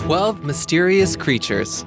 12 mysterious creatures.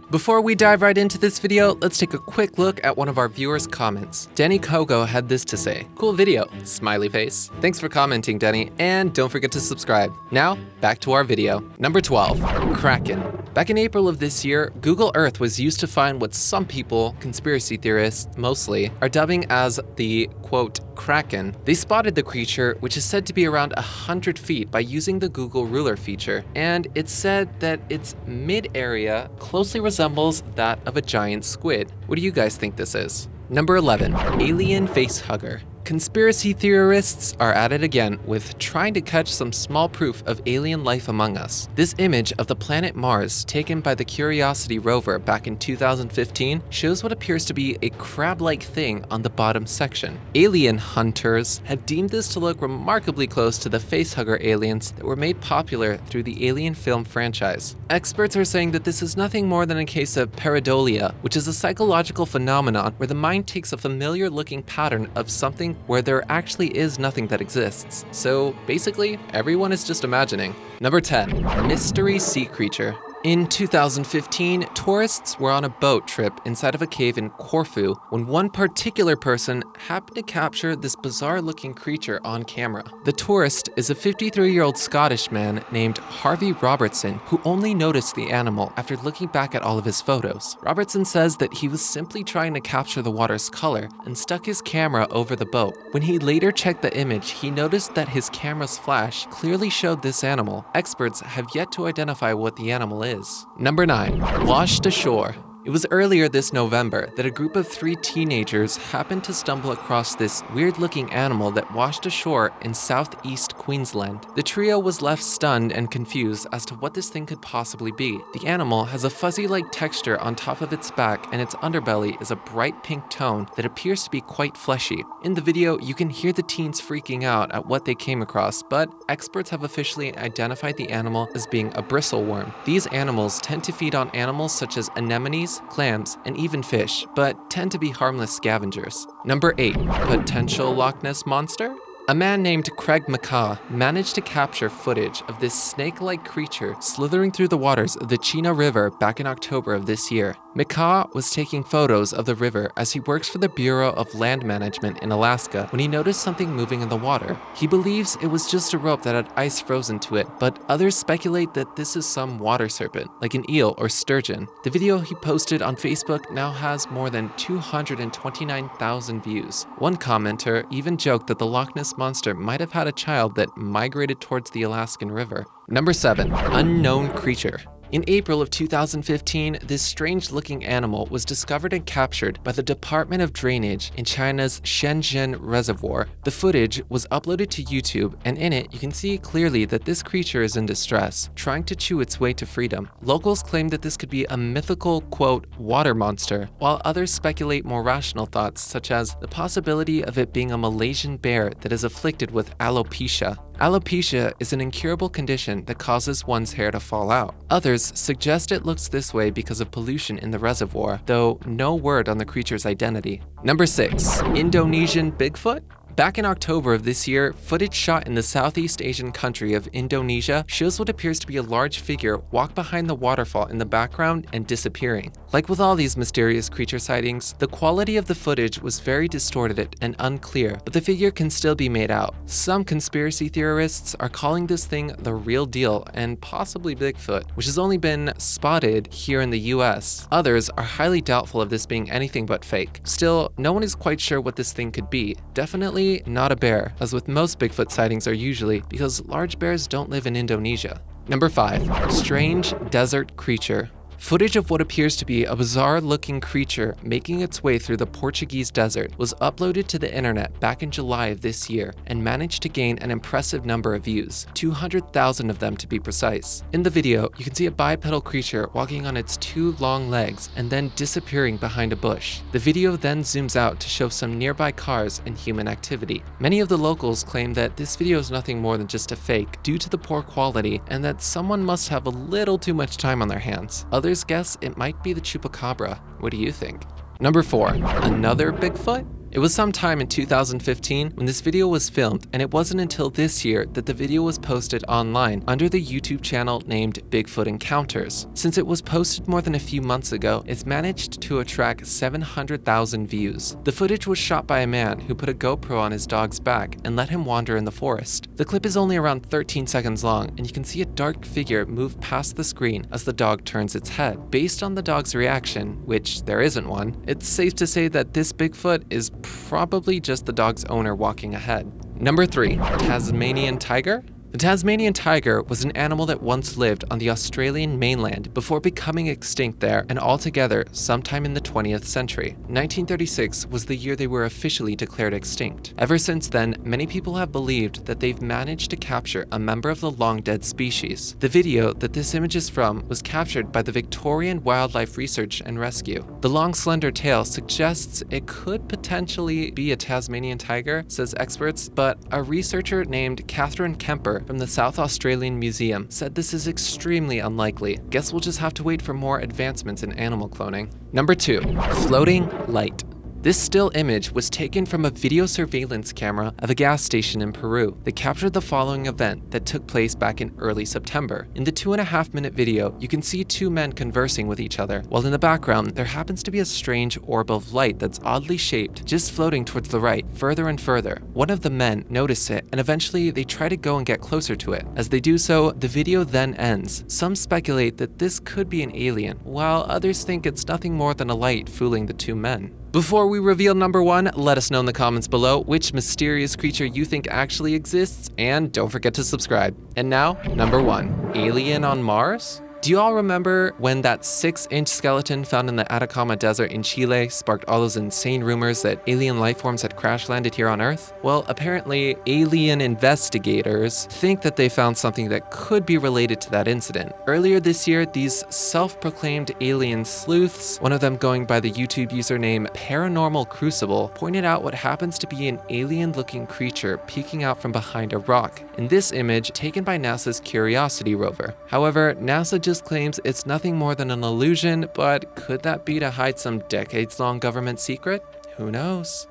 Before we dive right into this video, let's take a quick look at one of our viewers' comments. Denny Kogo had this to say: "Cool video, smiley face." Thanks for commenting, Denny, and don't forget to subscribe. Now, back to our video. Number 12, Kraken. Back in April of this year, Google Earth was used to find what some people, conspiracy theorists mostly, are dubbing as the, quote, Kraken. They spotted the creature, which is said to be around 100 feet, by using the Google Ruler feature, and it's said that its mid-area closely resembles that of a giant squid. What do you guys think this is? Number 11, Alien Facehugger. Conspiracy theorists are at it again with trying to catch some small proof of alien life among us. This image of the planet Mars, taken by the Curiosity rover back in 2015, shows what appears to be a crab-like thing on the bottom section. Alien hunters have deemed this to look remarkably close to the facehugger aliens that were made popular through the Alien film franchise. Experts are saying that this is nothing more than a case of pareidolia, which is a psychological phenomenon where the mind takes a familiar-looking pattern of something where there actually is nothing that exists. So basically, everyone is just imagining. Number 10, mystery sea creature. In 2015, tourists were on a boat trip inside of a cave in Corfu when one particular person happened to capture this bizarre-looking creature on camera. The tourist is a 53-year-old Scottish man named Harvey Robertson, who only noticed the animal after looking back at all of his photos. Robertson says that he was simply trying to capture the water's color and stuck his camera over the boat. When he later checked the image, he noticed that his camera's flash clearly showed this animal. Experts have yet to identify what the animal is. Number 9, washed ashore. It was earlier this November that a group of 3 teenagers happened to stumble across this weird-looking animal that washed ashore in southeast Queensland. The trio was left stunned and confused as to what this thing could possibly be. The animal has a fuzzy-like texture on top of its back, and its underbelly is a bright pink tone that appears to be quite fleshy. In the video, you can hear the teens freaking out at what they came across, but experts have officially identified the animal as being a bristleworm. These animals tend to feed on animals such as anemones, clams, and even fish, but tend to be harmless scavengers. Number 8, potential Loch Ness monster? A man named Craig McCaw managed to capture footage of this snake-like creature slithering through the waters of the Chena River back in October of this year. McCaw was taking photos of the river as he works for the Bureau of Land Management in Alaska when he noticed something moving in the water. He believes it was just a rope that had ice frozen to it, but others speculate that this is some water serpent, like an eel or sturgeon. The video he posted on Facebook now has more than 229,000 views. One commenter even joked that the Loch Ness monster might have had a child that migrated towards the Alaskan River. Number 7, unknown creature. In April of 2015, this strange-looking animal was discovered and captured by the Department of Drainage in China's Shenzhen Reservoir. The footage was uploaded to YouTube, and in it, you can see clearly that this creature is in distress, trying to chew its way to freedom. Locals claim that this could be a mythical, quote, water monster, while others speculate more rational thoughts, such as the possibility of it being a Malaysian bear that is afflicted with alopecia. Alopecia is an incurable condition that causes one's hair to fall out. Others suggest it looks this way because of pollution in the reservoir, though no word on the creature's identity. Number 6, Indonesian Bigfoot? Back in October of this year, footage shot in the Southeast Asian country of Indonesia shows what appears to be a large figure walk behind the waterfall in the background and disappearing. Like with all these mysterious creature sightings, the quality of the footage was very distorted and unclear, but the figure can still be made out. Some conspiracy theorists are calling this thing the real deal and possibly Bigfoot, which has only been spotted here in the US. Others are highly doubtful of this being anything but fake. Still, no one is quite sure what this thing could be. Definitely not a bear, as with most Bigfoot sightings are usually because large bears don't live in Indonesia. Number 5, strange desert creature. Footage of what appears to be a bizarre-looking creature making its way through the Portuguese desert was uploaded to the internet back in July of this year and managed to gain an impressive number of views, 200,000 of them to be precise. In the video, you can see a bipedal creature walking on its 2 long legs and then disappearing behind a bush. The video then zooms out to show some nearby cars and human activity. Many of the locals claim that this video is nothing more than just a fake due to the poor quality and that someone must have a little too much time on their hands. Others guess it might be the chupacabra. What do you think? Number 4, another Bigfoot? It was sometime in 2015 when this video was filmed, and it wasn't until this year that the video was posted online under the YouTube channel named Bigfoot Encounters. Since it was posted more than a few months ago, it's managed to attract 700,000 views. The footage was shot by a man who put a GoPro on his dog's back and let him wander in the forest. The clip is only around 13 seconds long, and you can see a dark figure move past the screen as the dog turns its head. Based on the dog's reaction, which there isn't one, it's safe to say that this Bigfoot is probably just the dog's owner walking ahead. Number 3. Tasmanian tiger? The Tasmanian tiger was an animal that once lived on the Australian mainland before becoming extinct there and altogether sometime in the 20th century. 1936 was the year they were officially declared extinct. Ever since then, many people have believed that they've managed to capture a member of the long-dead species. The video that this image is from was captured by the Victorian Wildlife Research and Rescue. The long, slender tail suggests it could potentially be a Tasmanian tiger, says experts, but a researcher named Catherine Kemper from the South Australian Museum said this is extremely unlikely. Guess we'll just have to wait for more advancements in animal cloning. Number 2. Floating light. This still image was taken from a video surveillance camera of a gas station in Peru that captured the following event that took place back in early September. In the 2.5-minute video, you can see two men conversing with each other, while in the background, there happens to be a strange orb of light that's oddly shaped, just floating towards the right, further and further. One of the men notice it, and eventually they try to go and get closer to it. As they do so, the video then ends. Some speculate that this could be an alien, while others think it's nothing more than a light fooling the two men. Before we reveal number 1, let us know in the comments below which mysterious creature you think actually exists, and don't forget to subscribe. And now, number 1, alien on Mars? Do you all remember when that 6-inch skeleton found in the Atacama Desert in Chile sparked all those insane rumors that alien life forms had crash landed here on Earth? Well, apparently alien investigators think that they found something that could be related to that incident. Earlier this year, these self-proclaimed alien sleuths, one of them going by the YouTube username Paranormal Crucible, pointed out what happens to be an alien-looking creature peeking out from behind a rock. In this image, taken by NASA's Curiosity rover. However, NASA just claims it's nothing more than an illusion, but could that be to hide some decades-long government secret? Who knows?